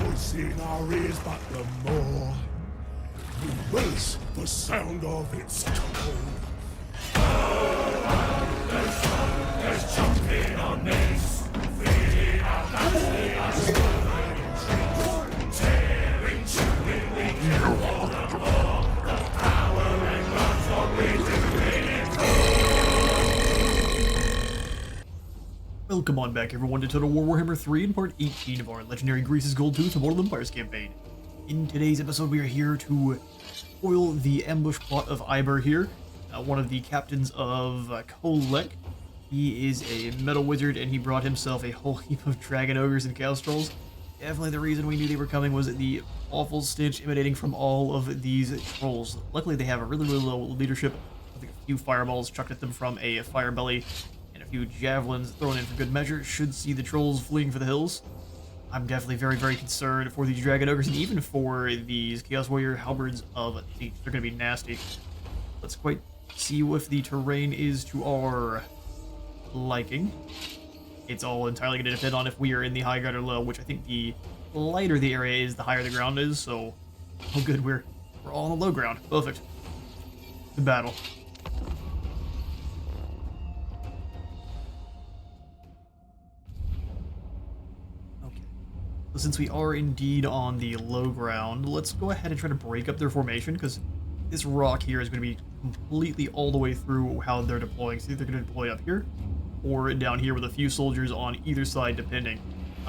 voice in our ears, but the more we race the sound of its tone. There's jumping on this, feeding our backs, tearing, chewing, we kill all the more. The power and love's what we do it for. Welcome on back everyone to Total War Warhammer 3 in part 18 of our Legendary Greasus Goldtooth Immortal Empires campaign. In today's episode we are here to foil the ambush plot of Iber here, one of the captains of Kolek. He is a metal wizard and he brought himself a whole heap of dragon ogres and chaos trolls. Definitely the reason we knew they were coming was the awful stench emanating from all of these trolls. Luckily they have a really low leadership. I think a few fireballs chucked at them from a fire belly and a few javelins thrown in for good measure should see the trolls fleeing for the hills. I'm definitely very concerned for these dragon ogres and even for these chaos warrior halberds of Thief. They're going to be nasty. Let's quite see if the terrain is to our liking. It's all entirely going to depend on if we are in the high ground or low, which I think the lighter the area is, the higher the ground is, so oh good, we're all on the low ground. Perfect. Good battle. Okay. So since we are indeed on the low ground, let's go ahead and try to break up their formation, because this rock here is going to be completely all the way through how they're deploying. So they're going to deploy up here or down here with a few soldiers on either side depending.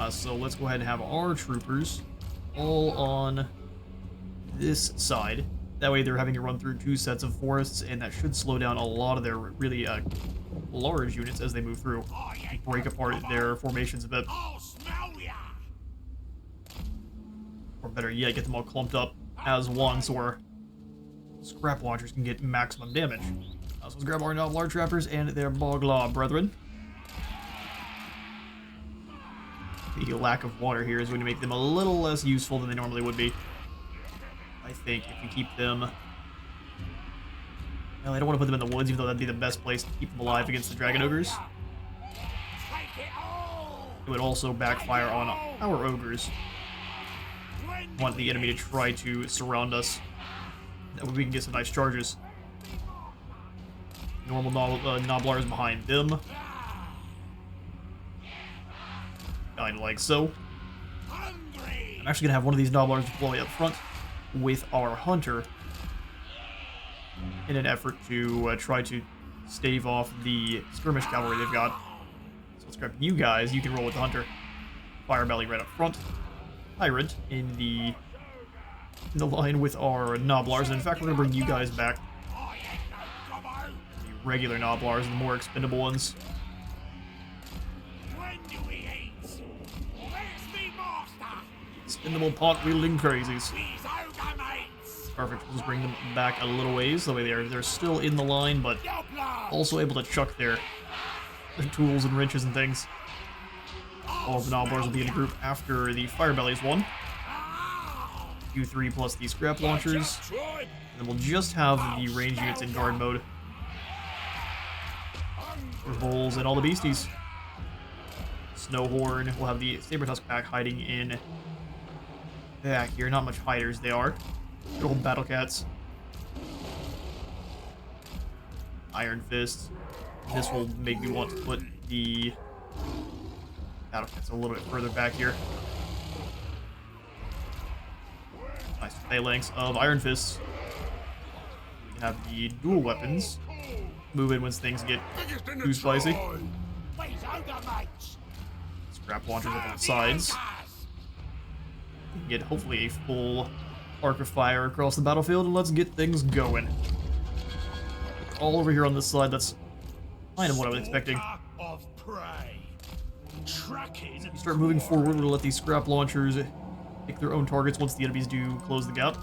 So let's go ahead and have our troopers all on this side. That way they're having to run through two sets of forests, and that should slow down a lot of their really large units as they move through. Break apart their formations a bit. Or better yet, get them all clumped up as one so our scrap launchers can get maximum damage. So let's grab our Noblar trappers and their Boglaw brethren. The lack of water here is going to make them a little less useful than they normally would be. I think if we keep them... Well, I don't want to put them in the woods, even though that'd be the best place to keep them alive against the dragon ogres. It would also backfire on our ogres. I want the enemy to try to surround us. That way we can get some nice charges. Normal Noblars behind them. Kind of like so. I'm actually going to have one of these Noblars deploy up front with our Hunter in an effort to try to stave off the skirmish cavalry they've got. So let's grab you guys. You can roll with the Hunter. Fire belly right up front. Tyrant in the line with our Noblars. And in fact, we're going to bring you guys back. The regular Noblars, the more expendable ones. Expendable pot-wielding crazies. Perfect. We'll just bring them back a little ways. That way they're still in the line, but also able to chuck their tools and wrenches and things. All of the Noblars will be in a group after the fire bellies one. Q3 plus the scrap launchers. And then we'll just have the range units in guard mode. There's Bulls and all the beasties. Snowhorn. We'll have the Saber-Tusk pack hiding in back here. Not much hiders they are. Good old Battle Cats. Iron Fists. This will make me want to put the Battle Cats a little bit further back here. Nice phalanx of Iron Fists. We can have the dual weapons. Move in when things get too spicy. Scrap launchers up on the sides. Get hopefully a full arc of fire across the battlefield, and let's get things going. All over here on this side, that's kind of what I was expecting. Start moving forward, we'll let these scrap launchers pick their own targets once the enemies do close the gap.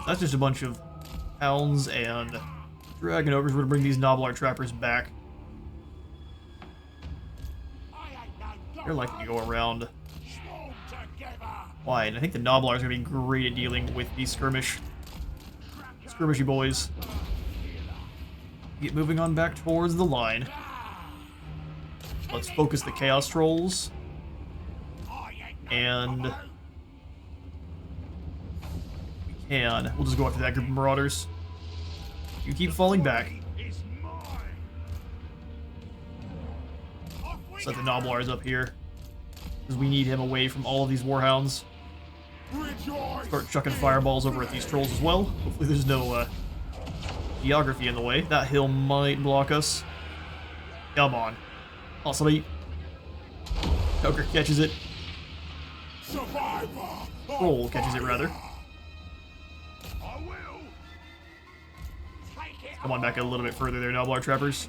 That's just a bunch of hounds and dragon ogres. We're going to bring these Noblar trappers back. They're likely to go around wide. I think the Noblars are going to be great at dealing with these skirmishy boys. Get moving on back towards the line. Let's focus the Chaos Trolls. And can. We'll just go after that group of marauders. You keep falling back. Set the Noblars up here, because we need him away from all of these warhounds. Start chucking fireballs over at these trolls as well. Hopefully there's no geography in the way. That hill might block us. Come on. Oh, somebody... Ogre catches it. Troll catches it, rather. Come on back a little bit further there, Noblar trappers.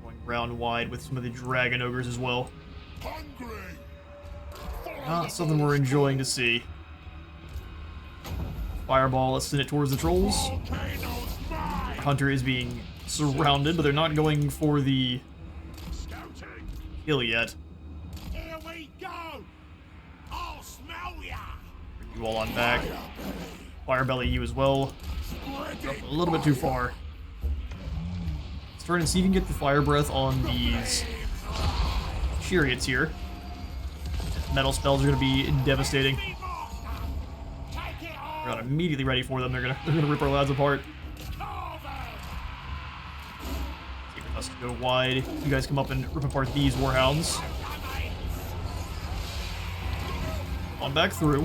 Going round wide with some of the dragon ogres as well. Not something we're enjoying to see. Fireball, let's send it towards the trolls. Hunter is being surrounded, but they're not going for the kill yet. Here we go. I'll smell ya. Bring you all on back. Firebelly you as well. Up a little bit too far. Let's try and see if you can get the fire breath on these chariots here. Metal spells are going to be devastating. We're not immediately ready for them. They're gonna rip our lads apart. Us to go wide. You guys come up and rip apart these warhounds. On back through.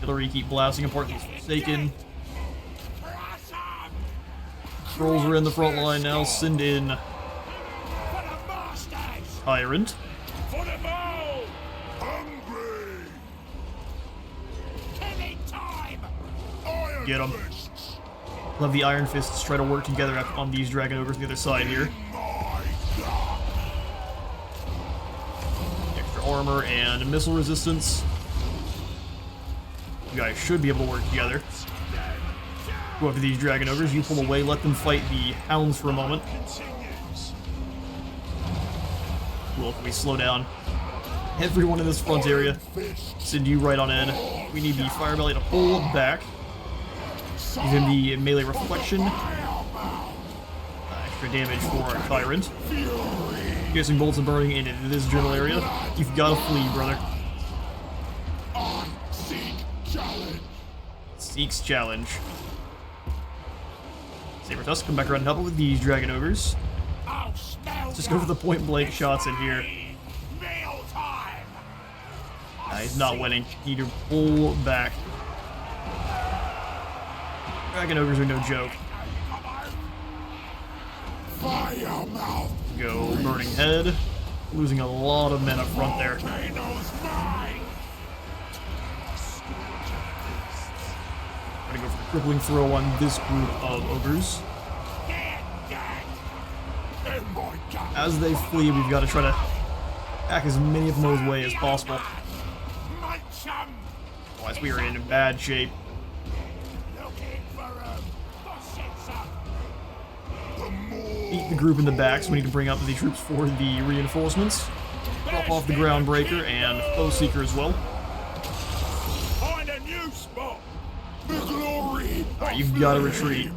Artillery keep blasting apart these Forsaken. Trolls are in the front line now. Send in Tyrant. Get him. Love the Iron Fists try to work together on these Dragon Ogres on the other side here. Extra armor and missile resistance. You guys should be able to work together. Go after these Dragon Ogres, you pull away, let them fight the Hounds for a moment. Cool, can we slow down everyone in this front area? Send you right on in. We need the Firebelly to pull back. Using the melee reflection. Extra damage for our Tyrant. Piercing bolts and burning into this general area. You've got to flee, brother. Seeks challenge. Saber Tusk, come back around and help with these Dragon Ogres. Let's just go for the point blank shots in here. He's not winning. Need to pull back. Dragon Ogres are no joke. Go Burning Head. Losing a lot of men up front there. Trying to go for the crippling throw on this group of ogres. As they flee, we've got to try to pack as many of them away as possible. Otherwise, we are in bad shape. Beat the group in the back, so we need to bring up the troops for the reinforcements. Drop off the Groundbreaker and Foe Seeker as well. Find a new spot. The glory. Alright, you've got to retreat.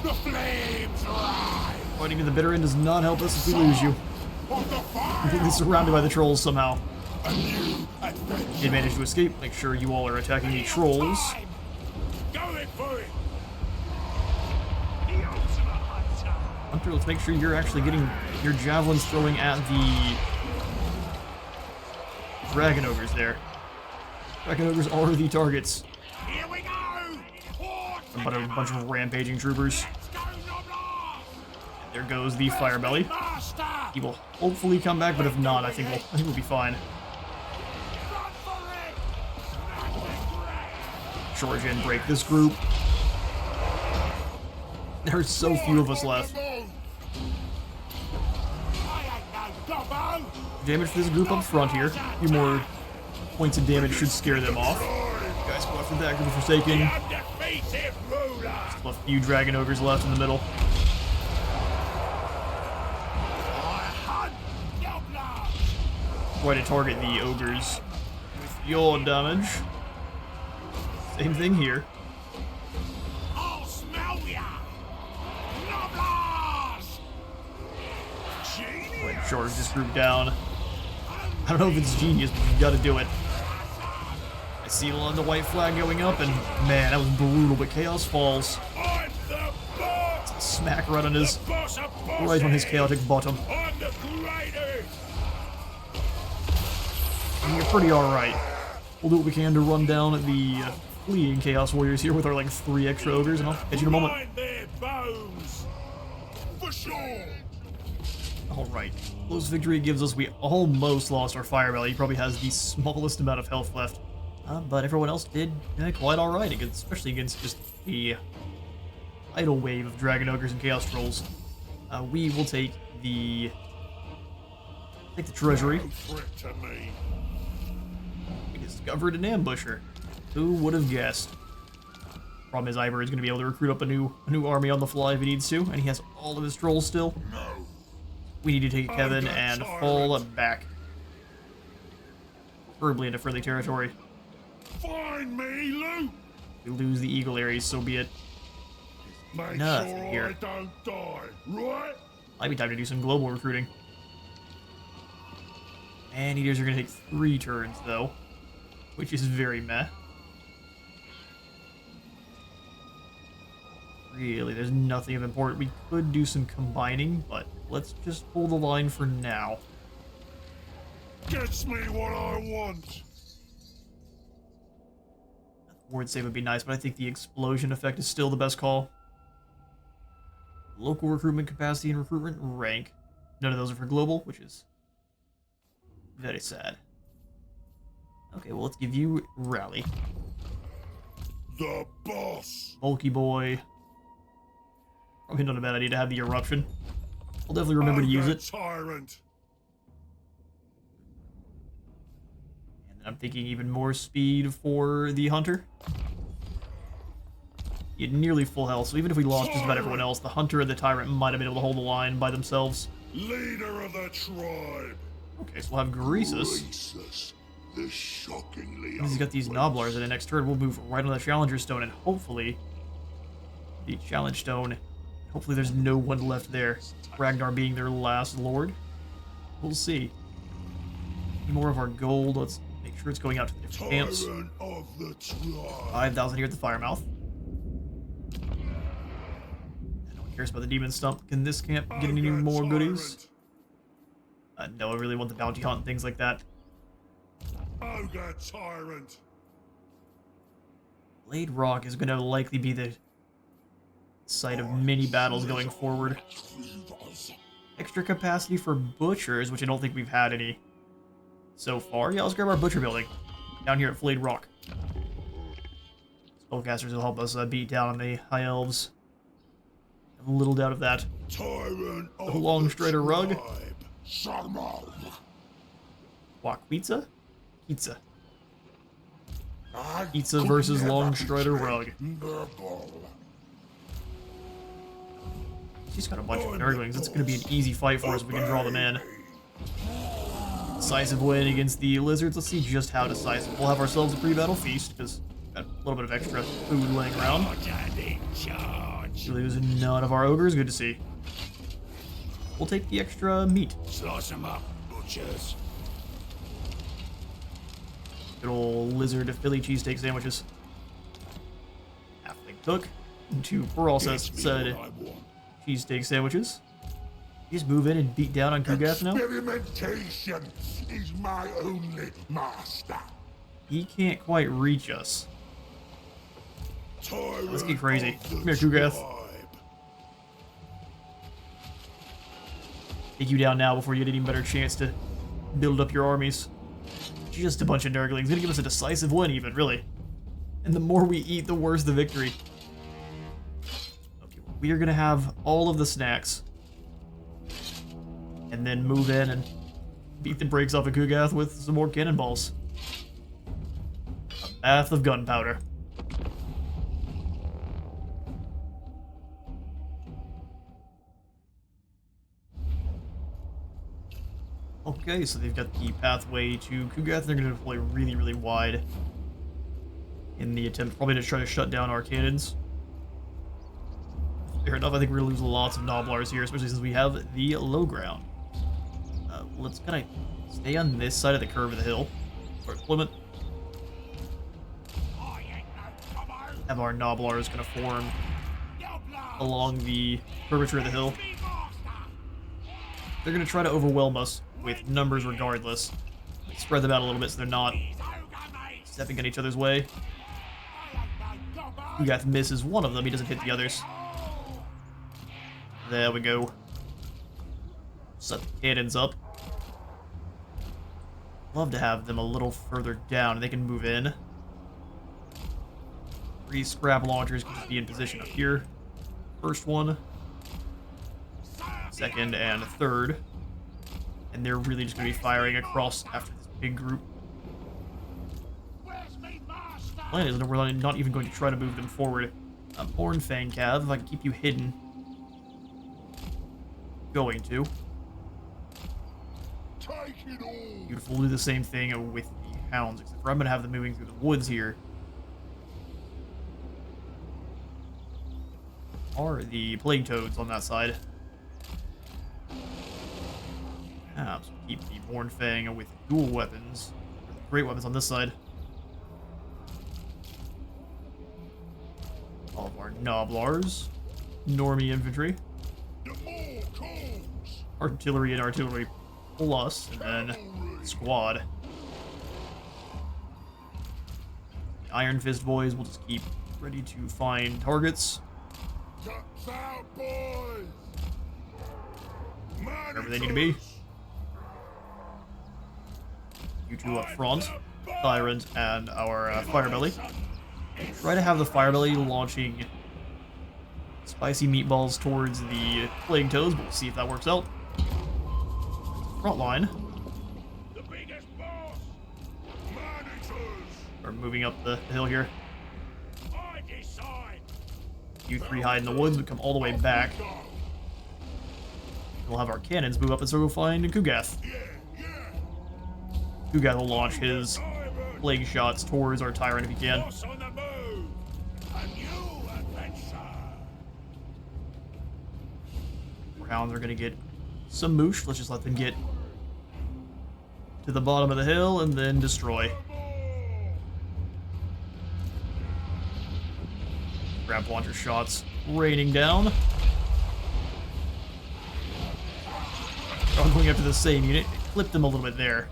The flames rise. Fighting to the bitter end does not help us if we lose you. Completely surrounded by the trolls somehow. You managed to escape. Make sure you all are attacking the trolls. Hunter, let's make sure you're actually getting your javelins throwing at the Dragon Ogres there. Dragon Ogres are the targets. Here we go. But a bunch of rampaging troopers. There goes the Firebelly. He will hopefully come back, but if not, I think we'll be fine. Charge in, break this group. There's so few of us left. Damage for this group up front here. A few more points of damage should scare them off. Guys, go after that group of Forsaken. Still a few Dragon Ogres left in the middle. Try to target the Ogres with your damage. Same thing here. charge this group down. I don't know if it's genius, but you gotta do it. I see the white flag going up, and man, that was brutal, but Chaos falls. I'm the boss. It's a smack right on his, right on his chaotic bottom. I'm the greatest. And you're pretty alright. We'll do what we can to run down the fleeing Chaos Warriors here with our, like, 3 extra ogres, and I'll catch you in a moment. Find their bones. For sure. Alright. Close victory gives us, we almost lost our Fire Belly. He probably has the smallest amount of health left. But everyone else did quite alright, especially against just the tidal wave of Dragon Ogres and Chaos Trolls. We will take the treasury. No threat to me. We discovered an ambusher. Who would have guessed? Problem is, Iber is going to be able to recruit up a new army on the fly if he needs to, and he has all of his trolls still. No. We need to take Kevin and fall back, preferably into friendly territory. Find me, Luke. We lose the Eagle Aries, so be it. Make Nothing sure here. I don't die, right? Might be time to do some global recruiting. Man-eaters are going to take 3 turns, though, which is very meh. Really, there's nothing of importance. We could do some combining, but let's just hold the line for now. Gets me what I want. Ward save would be nice, but I think the explosion effect is still the best call. Local recruitment capacity and recruitment rank. None of those are for global, which is very sad. Okay, well, let's give you rally. The boss. Bulky boy. Probably not a bad idea to have the eruption. I'll definitely remember to use it. Tyrant. And then I'm thinking even more speed for the hunter. He had nearly full health, so even if we lost just about everyone else, the hunter and the tyrant might have been able to hold the line by themselves. Leader of the tribe. Okay, so we'll have Greasus. Greasus, the shockingly. He's got these Nobblars in the next turn. We'll move right on the Challenger Stone, and hopefully the Challenge Stone. Hopefully there's no one left there. Ragnar being their last lord. We'll see. Need more of our gold. Let's make sure it's going out to the different camps. Tyrant of the tribe. 5,000 here at the Firemouth. No one cares about the Demon Stump. Can this camp get any more goodies? No, I really want the bounty hunt and things like that. Ogre tyrant. Blade Rock is going to likely be the site of many battles going forward. Extra capacity for butchers, which I don't think we've had any so far. Yeah, let's grab our butcher building down here at Blade Rock. Spellcasters will help us beat down on the High Elves. I have little doubt of that. Tyrant of The Long the Strider Rug. tribe. Sarmal. Pizza? Pizza. Pizza versus Long Strider Rug. She's got a bunch of Nurglings. It's going to be an easy fight for us if we can draw them in. Decisive win against the Lizards. Let's see just how decisive. We'll have ourselves a pre-battle feast, because we've got a little bit of extra food laying around. We lose none of our ogres. Good to see. We'll take the extra meat. Slice them up, butchers. Good old lizard Philly cheesesteak sandwiches. Halfling took. And 2 processed said cheesesteak sandwiches. You just move in and beat down on Kugath now? Experimentation is my only master. He can't quite reach us. Tyrant Let's get crazy. of the Come here, Kugath. tribe. Take you down now before you get any better chance to build up your armies. Just a bunch of Nurglings. Gonna give us a decisive win even, really. And the more we eat, the worse the victory. Okay, well, we are gonna have all of the snacks. And then move in and beat the brakes off of Kugath with some more cannonballs. A bath of gunpowder. Okay, so they've got the pathway to Kugath. They're going to deploy really, really wide in the attempt probably to try to shut down our cannons. Fair enough, I think we're going to lose lots of Nobblars here, especially since we have the low ground. let's kind of stay on this side of the curve of the hill. Or deployment. Have our Noblars kind of form along the curvature of the hill. They're going to try to overwhelm us with numbers regardless. Spread them out a little bit so they're not stepping on each other's way. Ugath misses one of them, he doesn't hit the others. There we go. Set the cannons up. Love to have them a little further down. They can move in. 3 scrap launchers can just be in position up here. First one. Second and third. And they're really just going to be firing across after this big group. Plan is that we're not even going to try to move them forward. Hornfang Cav, if I can keep you hidden. Going to. Beautiful. We'll do the same thing with the hounds, except for I'm going to have them moving through the woods here. Are the plague toads on that side. So keep the Hornfang with dual weapons. Great weapons on this side. All of our Noblars. Normie infantry. Artillery and artillery plus, and then squad. The Iron Fist boys will just keep ready to find targets. Wherever they need to be. You two up front, Tyrant and our Firebelly. Try to have the Firebelly launching spicy meatballs towards the Plague Toads, but we'll see if that works out. Front line. We're moving up the hill here. You 3 hide in the woods, but come all the way back. We'll have our cannons move up and so go find Kugath. Kugath will launch his plague shots towards our Tyrant if he can. Our hounds are going to get some moosh. Let's just let them get to the bottom of the hill and then destroy. Grab launcher shots raining down. I'm going after the same unit. Clipped them a little bit there.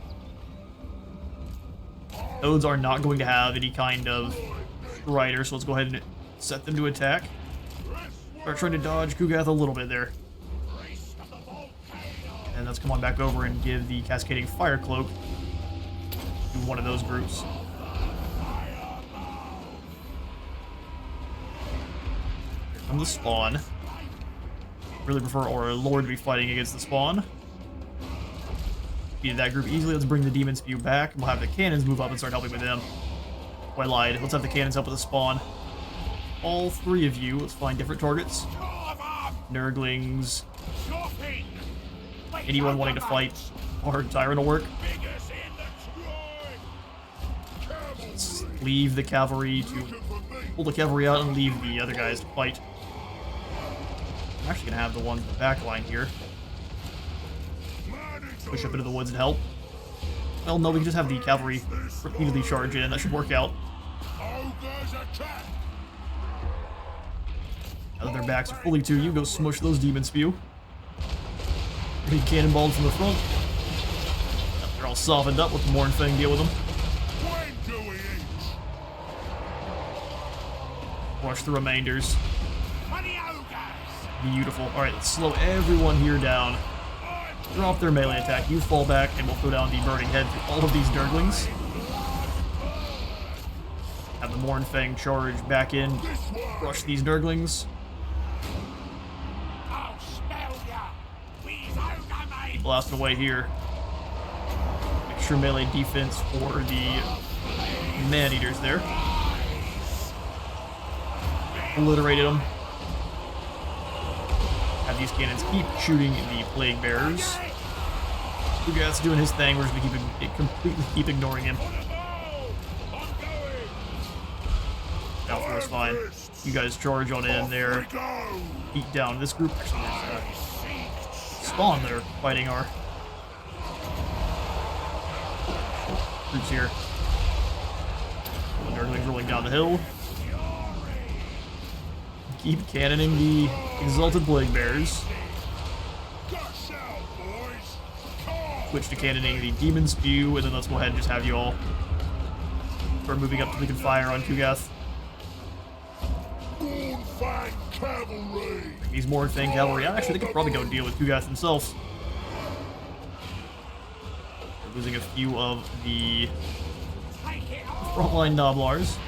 Toads are not going to have any kind of rider, so let's go ahead and set them to attack. Start trying to dodge Kugath a little bit there. And let's come on back over and give the Cascading Fire Cloak to one of those groups. Here comes the spawn. Really prefer our Lord to be fighting against the spawn. Defeated that group easily. Let's bring the Demon Spew back. We'll have the cannons move up and start helping with them. Oh, I lied. Let's have the cannons help with the spawn. All 3 of you. Let's find different targets. Nurglings. Anyone wanting to fight our Tyrant will work. Let's leave the cavalry to pull the cavalry out and leave the other guys to fight. I'm actually going to have the ones in the back line here push up into the woods and help. Well, no, we can just have the cavalry repeatedly charge in. That should work out. Now that their backs are fully to you, go smush those Demon Spew. Big cannonballs from the front. They're all softened up. Let the Mornfang deal with them. Watch the remainders. Beautiful. Alright, let's slow everyone here down. Drop their melee attack. You fall back, and we'll throw down the Burning Head to all of these Nurglings. Have the Mornfang charge back in. Crush these Nurglings. Keep blasting away here. Extra melee defense for the Man-Eaters there. Obliterated them. Have these cannons keep shooting the Plague Bearers. Kugath's doing his thing. We're just going to completely keep ignoring him. Alpha is fine. You guys charge on in there. Beat down this group. Actually, there's Spawn that are fighting our troops here. Nurglings rolling down the hill. Keep cannoning the Exalted Plague Bears. Switch to cannoning the Demon Spew, and then let's go ahead and just have you all start moving up so we can fire on Kugath. These Mornfang Cavalry. Actually, they could probably go deal with Kugath themselves. They're losing a few of the frontline Noblars.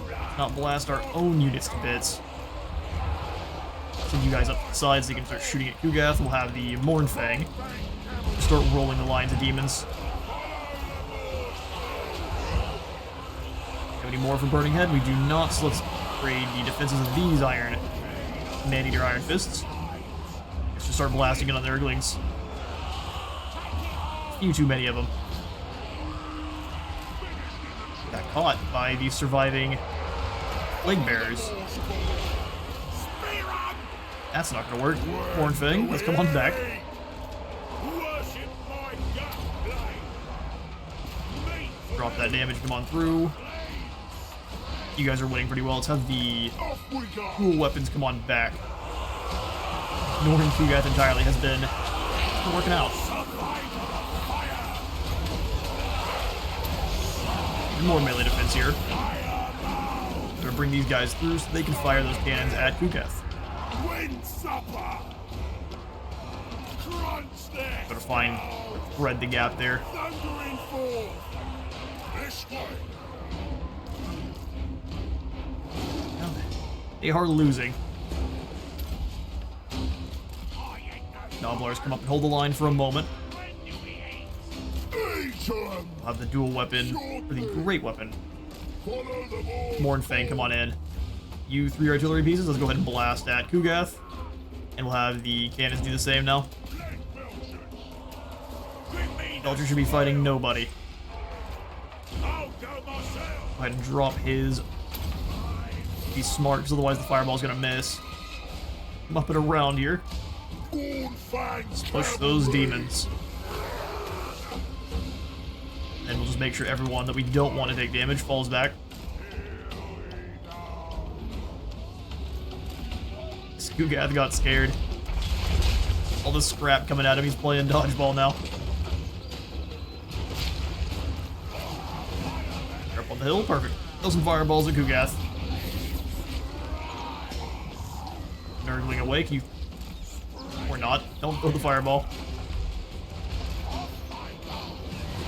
Let's not blast our own units to bits. Send you guys up to the side so you can start shooting at Kugath. We'll have the Mornfang start rolling the lines of demons. Have any more from Burning Head? We do not, so let's upgrade the defenses of these Man-Eater Iron Fists. Let's just start blasting it on the Nurglings. A few too many of them. Got caught by the surviving Plague Bearers. That's not gonna work. Mornfang, let's come on back. Drop that damage, come on through. You guys are winning pretty well. Let's have the cool weapons come on back. Ignoring Kugath entirely has been working out. More melee defense here. Gonna bring these guys through so they can fire those cannons at Kugath. Gotta find, thread the gap there. They are losing. Noblars come up and hold the line for a moment. We'll have the dual weapon, or the great weapon. Mornfang, come on in. You 3 artillery pieces, let's go ahead and blast at Kugath. And we'll have the cannons do the same now. Belcher should be fighting nobody. Go ahead and drop his. Be smart, because otherwise the fireball's gonna miss. I'm up and around here. Let's push those demons. And we'll just make sure everyone that we don't want to take damage falls back. Kugath got scared. All this scrap coming at him, he's playing dodgeball now. They're up on the hill, perfect. Throw some fireballs at Kugath. Nurgling awake, you... Or not, don't throw the fireball.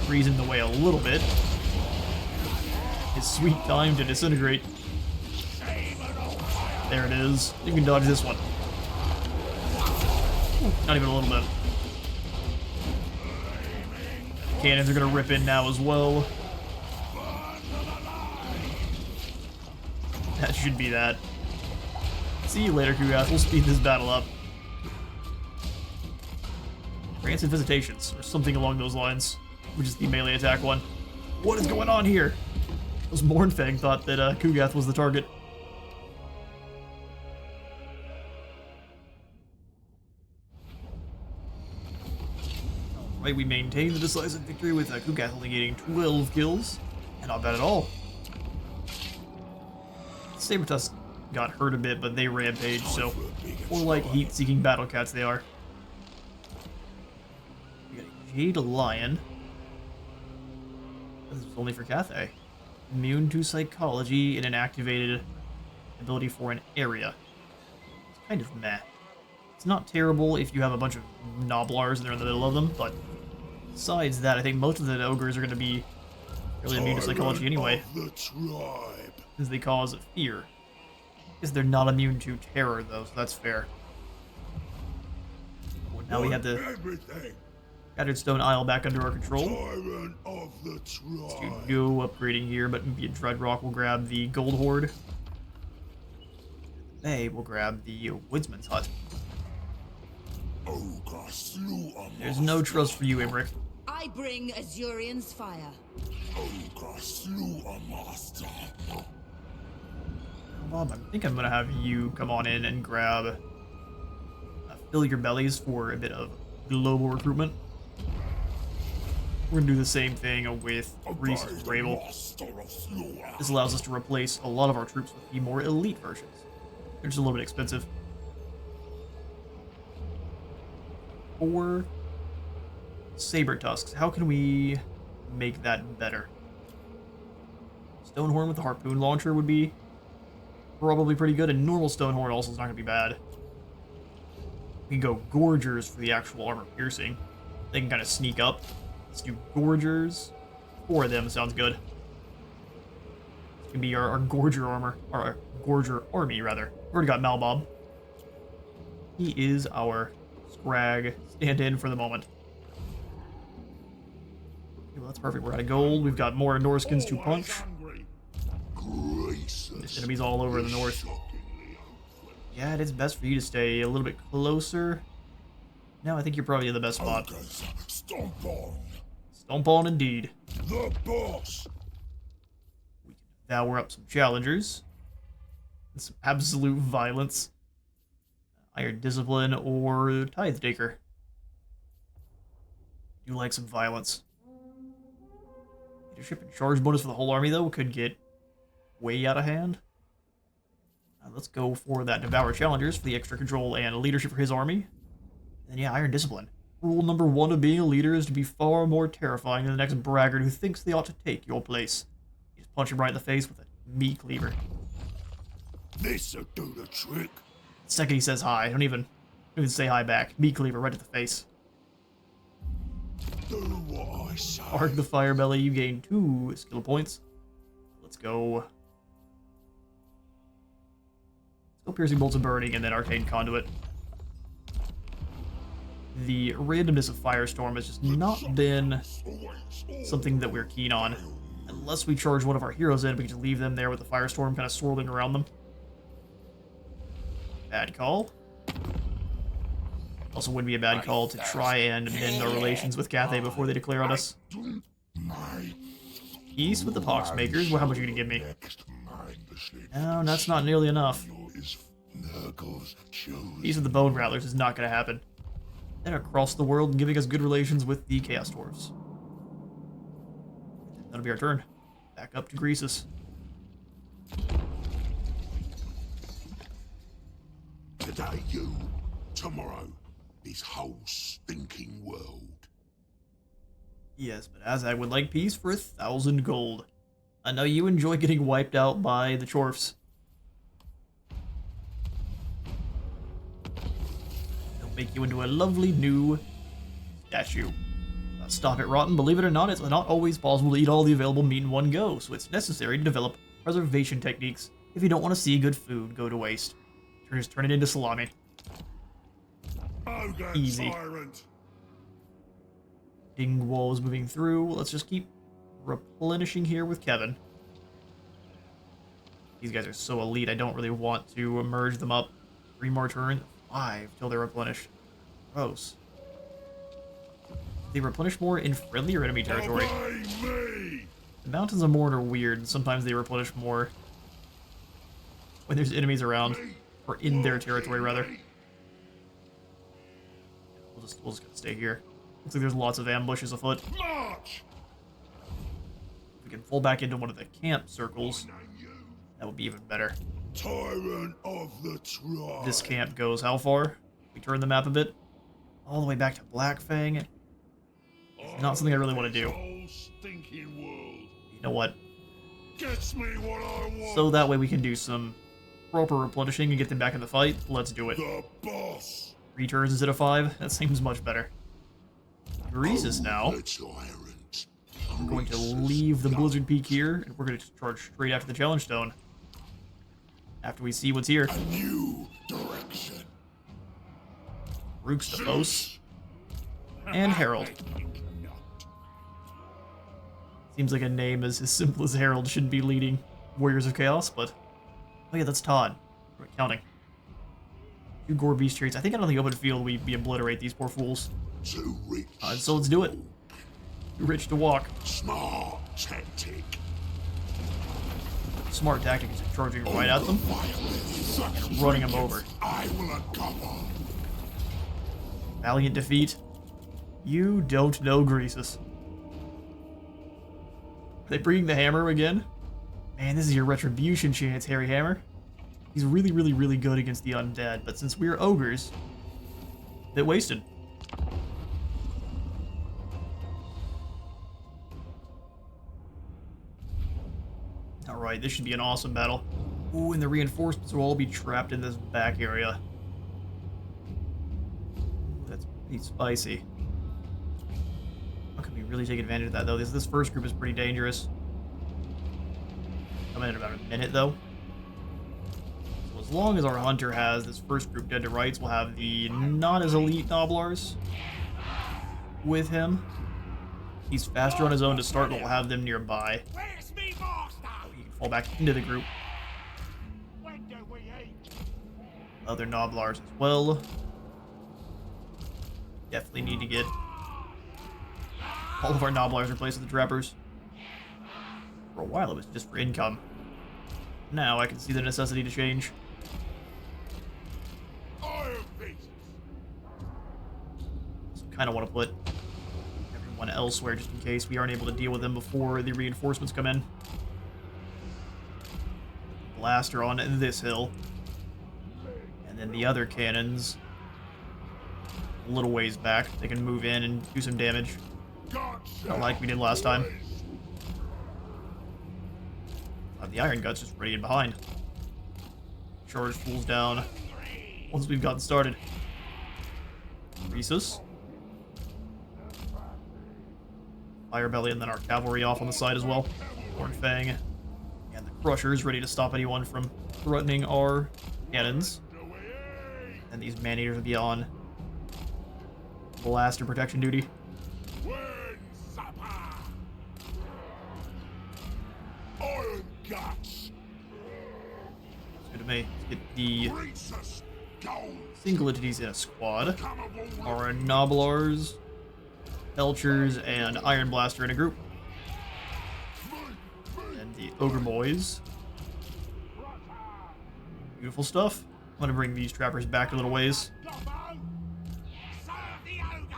Freeze in the way a little bit. His sweet time to disintegrate. There it is. You can dodge this one. Not even a little bit. Cannons are gonna rip in now as well. That should be that. See you later, Kugath. We'll speed this battle up. Rancid Visitations, or something along those lines, which is the melee attack one. What is going on here? Those Mornfang thought that Kugath was the target. Right, we maintain the decisive victory with Kugath only getting 12 kills. And not bad at all. Sabertusk got hurt a bit, but they rampage, so more like heat-seeking battle cats they are. We got a Jade Lion. This is only for Cathay. Immune to psychology and an activated ability for an area. It's kind of meh. It's not terrible if you have a bunch of Noblars and they're in the middle of them, but besides that, I think most of the ogres are going to be really immune to psychology anyway. Because they cause fear. Because they're not immune to terror, though, so that's fair. Well, now we have the Scattered Stone Isle back under our control. Let's do no upgrading here, but maybe a Dreadrock will grab the Gold Horde. They will grab the Woodsman's Hut. There's no trust for you, Imric. I bring Azurian's fire. Bob, I think I'm gonna have you come on in and grab a fill your bellies for a bit of global recruitment. We're gonna do the same thing with Greasus Rabel. This allows us to replace a lot of our troops with the more elite versions. They're just a little bit expensive. For Saber Tusks, how can we make that better? Stonehorn with the harpoon launcher would be probably pretty good, and normal Stonehorn also is not gonna be bad. We can go Gorgers for the actual armor piercing. They can kind of sneak up. Let's do Gorgers. 4 of them sounds good. This can be our Gorger armor, or our Gorger army, rather. We've already got Malbob. He is our Scrag stand-in for the moment. Okay, well, that's perfect. We're out of gold. We've got more Norskins to punch. There's enemies all over the north. Yeah, it is best for you to stay a little bit closer. No, I think you're probably in the best spot. Stomp on. Stomp on, indeed. The boss. We can devour up some challengers. And some absolute violence. Iron Discipline or Tithe Taker. Do like some violence. Leadership and charge bonus for the whole army, though, could get way out of hand. Let's go for that Devour Challengers for the extra control and leadership for his army. And yeah, Iron Discipline. Rule number 1 of being a leader is to be far more terrifying than the next braggart who thinks they ought to take your place. You just punch him right in the face with a meat cleaver. This'll do the trick. The second he says hi, don't even say hi back. Meat cleaver right to the face. Do what I say. Arc the Fire Belly, you gain 2 skill points. Let's go. Piercing Bolts of Burning, and then Arcane Conduit. The randomness of Firestorm has just not been something that we're keen on. Unless we charge one of our heroes in, we can just leave them there with the Firestorm kind of swirling around them. Bad call. Also wouldn't be a bad call to try and mend our relations with Cathay before they declare on us. Peace with the Poxmakers. Well, how much are you going to give me? No, that's not nearly enough. Peace with the Bone Rattlers is not going to happen. Then across the world, giving us good relations with the Chaos Dwarves. That'll be our turn. Back up to Greasus. Today you, tomorrow, this whole stinking world. Yes, but as I would like peace for 1,000 gold. I know you enjoy getting wiped out by the Chorfs. They'll make you into a lovely new statue. Stop it, Rotten. Believe it or not, it's not always possible to eat all the available meat in one go, so it's necessary to develop preservation techniques if you don't want to see good food go to waste. Just turn it into salami. Ogre Easy. tyrant. Dingwall is moving through. Let's just keep replenishing here with Kevin. These guys are so elite, I don't really want to merge them up. 3 more turns. 5 till they're replenished. Gross. They replenish more in friendly or enemy territory. Me. The Mountains of Morn are weird. Sometimes they replenish more when there's enemies around, or in their territory, rather. We'll just gonna stay here. Looks like there's lots of ambushes afoot. March. If we can fall back into one of the camp circles, that would be even better. Tyrant of the tribe. This camp goes how far? We turn the map a bit. All the way back to Blackfang. Not something I really want to do. You know what? Gets me what I want. So that way we can do some proper replenishing and get them back in the fight. Let's do it. The boss. 3 turns instead of 5. That seems much better. Greasus now. I'm going to leave the Blizzard Peak here, and we're going to charge straight after the Challenge Stone. After we see what's here. A new direction. Rook Stapos. And Herald. Seems like a name as simple as Herald shouldn't be leading Warriors of Chaos, but... Oh yeah, that's Todd. We're counting. 2 Gore Beast traits. I think out on the open field we obliterate these poor fools. Too rich. So let's do it. Too rich to walk. Smart tactic. Smart tactic is charging right at them and running them over. I will uncover. Valiant defeat. You don't know Greasus. Are they bringing the hammer again? Man, this is your retribution chance, Harry Hammer. He's really, really, really good against the undead, but since we're ogres, a bit wasted. Alright, this should be an awesome battle. Ooh, and the reinforcements will all be trapped in this back area. That's pretty spicy. How can we really take advantage of that, though? This first group is pretty dangerous. Coming in about a minute, though. So as long as our hunter has this first group dead to rights, we'll have the not-as-elite Noblars with him. He's faster on his own to start, but we'll have them nearby. Where's me master? He can fall back into the group. When do we eat? Other Noblars as well. Definitely need to get all of our Noblars replaced with the Trappers. For a while it was just for income. Now I can see the necessity to change. Iron beasts. So kind of want to put everyone elsewhere just in case we aren't able to deal with them before the reinforcements come in. Blaster on this hill. And then the other cannons a little ways back. They can move in and do some damage. Not like we did last time. The Iron Guts just ready and behind. Charge fools down once we've gotten started. Greasus. Fire Belly, and then our cavalry off on the side as well. Horn Fang. And the Crushers ready to stop anyone from threatening our cannons. And these Man-Eaters will be on blaster protection duty. Iron guts. It's good to me. Let's get the Greasus Gold. single entities in a squad. Our Noblars, Belchers, and Iron Blaster in a group. And the Ogre Boys. Beautiful stuff. I'm gonna bring these trappers back a little ways. Serve the ogres.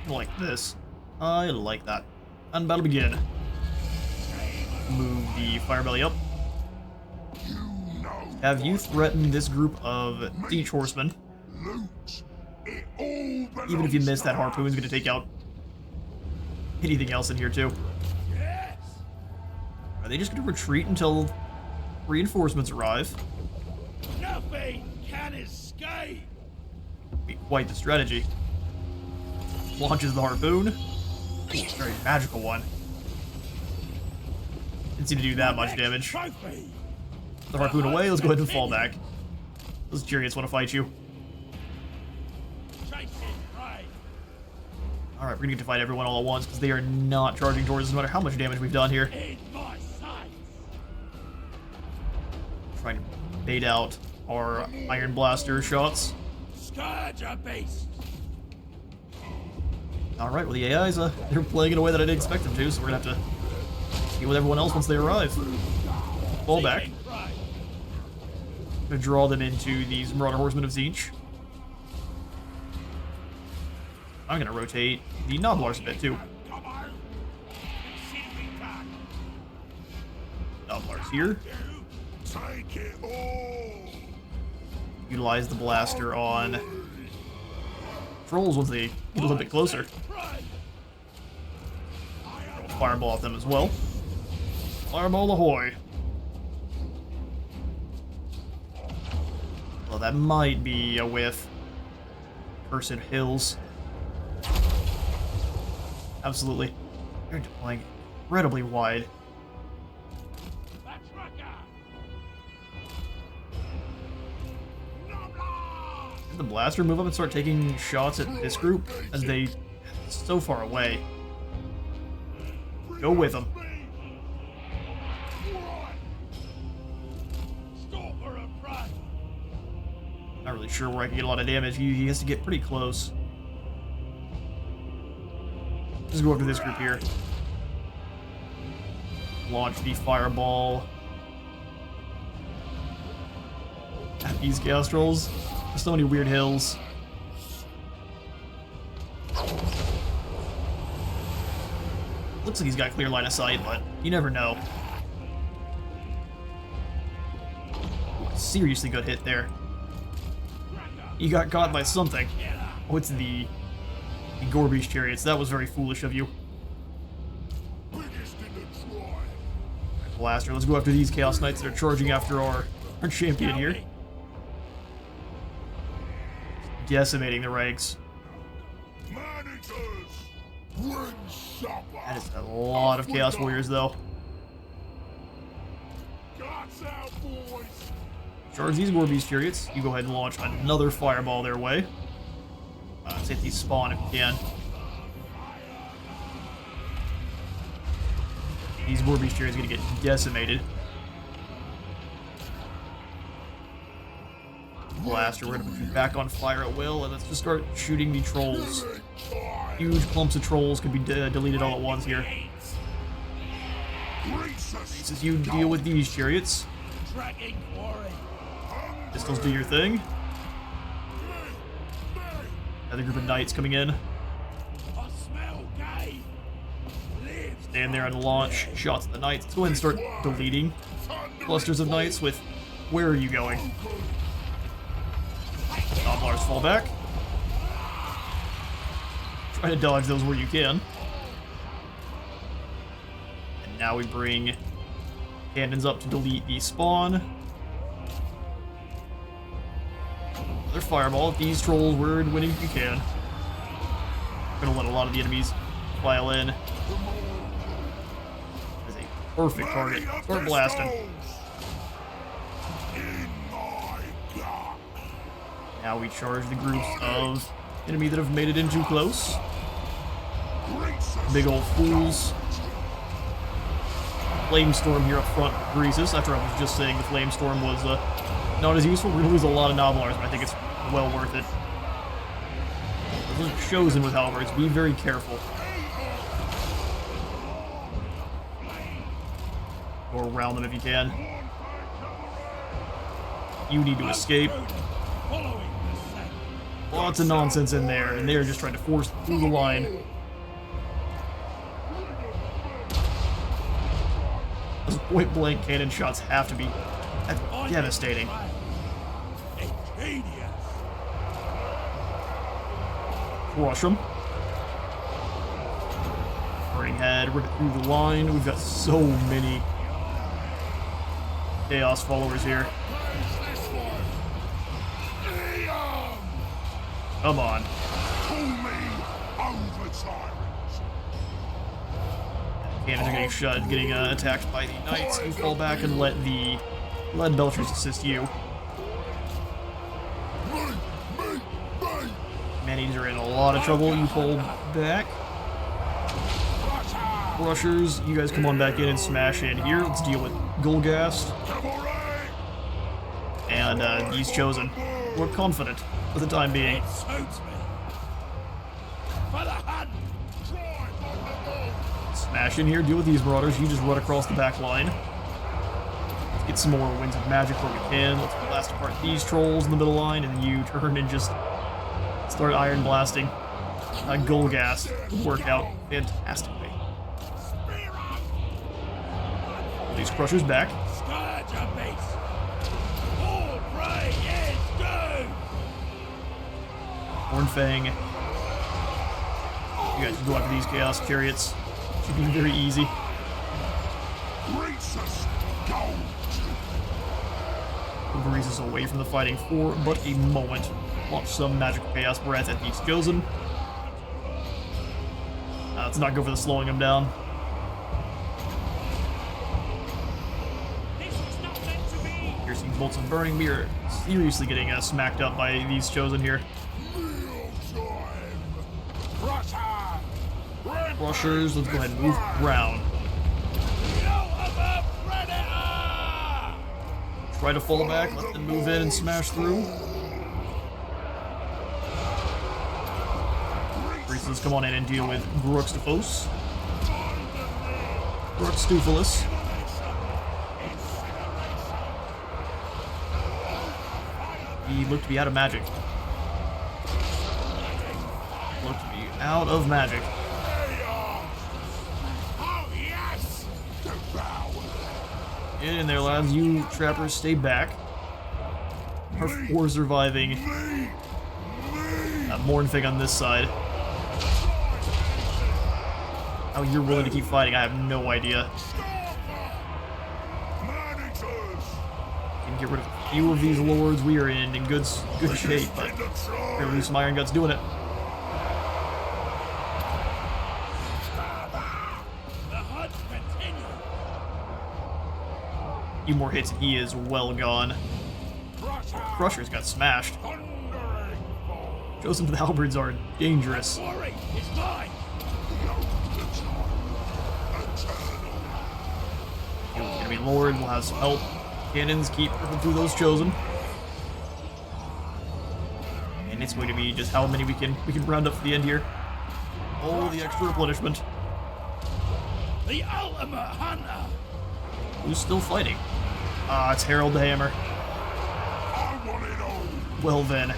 Like this. I like that. And battle begin. Move the Fire Belly up. Have you threatened this group of siege horsemen? Loot. It all Even if you miss, that harpoon's gonna take out anything else in here too. Yes. Are they just gonna retreat until reinforcements arrive? Nothing can escape. Be quite the strategy. Launches the harpoon. Very magical one. Didn't seem to do that much damage. Trophy. The harpoon away, let's go ahead and fall back. Those chariots want to fight you. Chasing prey. Alright, we're gonna get to fight everyone all at once because they are not charging towards us no matter how much damage we've done here. In my sight. Trying to bait out our Iron Blaster shots. Scourge a beast. Alright, well the AIs, they're playing in a way that I didn't expect them to, so we're gonna have to deal with everyone else once they arrive. Fall back. Seeking prey. Gonna draw them into these Marauder Horsemen of Siege. I'm gonna rotate the Noblars a bit too. Come on. See me back. Noblars here. Take it all. Utilize the blaster on trolls once they get a little bit closer. Prey. Fireball at them as well. Fireball ahoy. Well, that might be a whiff. Cursed hills. Absolutely. They're deploying incredibly wide. That's Rucker. Nobler. Did the blaster move up and start taking shots at this group as they so far away? Go with them. Stalker of prey. Not really sure where I can get a lot of damage. He has to get pretty close. Let's go after this group here. Launch the fireball. These Chaos Trolls. There's so many weird hills. Looks like he's got clear line of sight, but you never know. Seriously good hit there. He got caught by something. Oh, it's the Gorby's chariots. That was very foolish of you. Blaster. Let's go after these Chaos Knights that are charging after our champion here. Decimating the ranks. That is a lot of Chaos Warriors, though. Charge these Gorby's chariots. You go ahead and launch another fireball their way. Let's hit these spawn if you can. These Gorby's chariots are going to get decimated. Blaster, we're going to put you back on fire at will, and let's just start shooting the trolls. Huge clumps of trolls could be deleted all at once here. This is you deal with these chariots. Pistols, do your thing. Another group of knights coming in. Stand there and launch shots at the knights. Let's go ahead and start deleting clusters of knights with... Where are you going? Templars fall back. Try to dodge those where you can. And now we bring cannons up to delete the spawn. Another fireball. These trolls, we're winning if you can. We're gonna let a lot of the enemies file in. That is a perfect target. Start blasting. Now we charge the groups of enemy that have made it in too close. Big old fools. Flamestorm here up front with Greasus. After I was just saying the Flamestorm was not as useful. We're going to lose a lot of Noblars, but I think it's well worth it. Those are chosen with halberds. Be very careful. Or around them if you can. You need to escape. Lots of nonsense in there, and they're just trying to force through the line. Those point-blank cannon shots have to be devastating. Crush them. Burning head, rip it through the line. We've got so many Chaos followers here. Come on. Cannons are getting shot, getting attacked by the knights. You fall back and let the lead belchers assist you. Manis are in a lot of trouble. You pull back. Rushers, you guys come on back in and smash in here. Let's deal with Golgast. And he's chosen. We're confident for the time being. Smash in here, deal with these Marauders. You just run across the back line. Let's get some more Winds of Magic where we can. Let's blast apart these trolls in the middle line, and you turn and just start iron blasting. Golgast will work out fantastically. These Crushers back. Hornfang. You guys can go after these Chaos Chariots. Should be very easy. Move Greasus away from the fighting for but a moment. Launch some magical Chaos Breath at these chosen. Let's not go for the slowing them down. Piercing bolts of burning. We are seriously getting smacked up by these chosen here. Rushers, let's go ahead and move around. Try to fall back, let them move in and smash through. Greasus, come on in and deal with Gruxtufos. Gruxtufilus. He looked to be out of magic. Looked to be out of magic. Oh, yes! Get in there, lads. You trappers, stay back. Our 4 surviving. Mornfig on this side. How you're willing to keep fighting, I have no idea. Can get rid of a few of these lords. We are in good shape, but we're gonna lose some Iron Guts doing it. A few more hits and he is well gone. Crusher's got smashed. Shows him the halberds are dangerous. Enemy lord will have some help. Cannons keep ripping through those chosen. And it's going to be just how many we can round up for the end here. Oh, the extra replenishment. The ultimate hunter. Who's still fighting? Ah, it's Harold the Hammer. I want it all. Well then,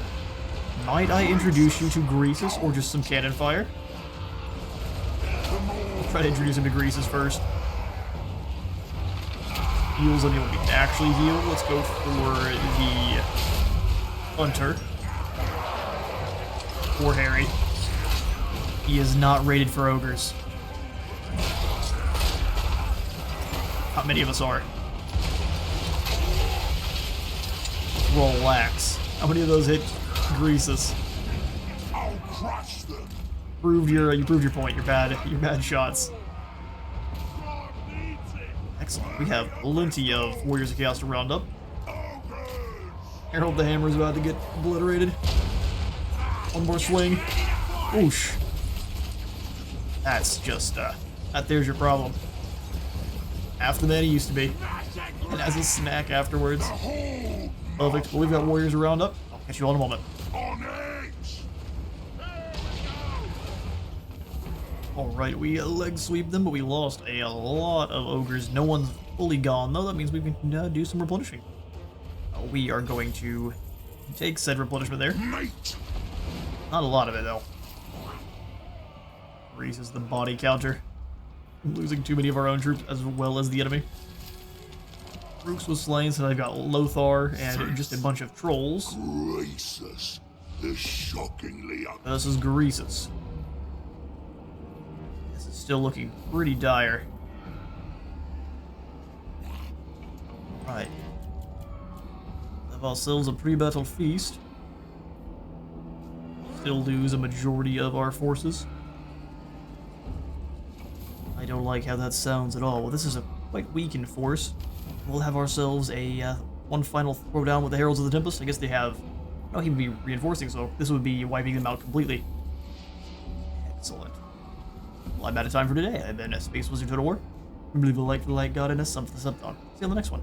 might I introduce you to Greasus or just some cannon fire? I'll try to introduce him to Greasus first. Heals anyone we can actually heal. Let's go for the Hunter. Poor Harry. He is not rated for ogres. Not many of us are. Relax. How many of those hit Greasus? I'll crush them. You proved your point. Your bad shots. Excellent. We have plenty of Warriors of Chaos to round up. Harold the Hammer is about to get obliterated. One more swing. Oosh. That's just, there's your problem. Half the man he used to be. And as a snack afterwards. Perfect. Well, we've got Warriors around up. I'll catch you all in a moment. Alright, we leg sweep them, but we lost a lot of ogres. No one's fully gone, though. That means we can do some replenishing. We are going to take said replenishment there. Not a lot of it, though. Raises the body counter. Losing too many of our own troops as well as the enemy. Rooks was slain, so I've got Lothar and just a bunch of trolls. Greasus, the shockingly ugly. This is Greasus. This is still looking pretty dire. Right. Have ourselves a pre-battle feast. Still lose a majority of our forces. I don't like how that sounds at all. Well, this is a quite weakened force. We'll have ourselves a one final throwdown with the Heralds of the Tempest. I guess they have... No, he would be reinforcing, so this would be wiping them out completely. Excellent. Well, I'm out of time for today. I've been Space Wizard Total War. Remember to leave a like for the like god and a sub for the sub dog. See you on the next one.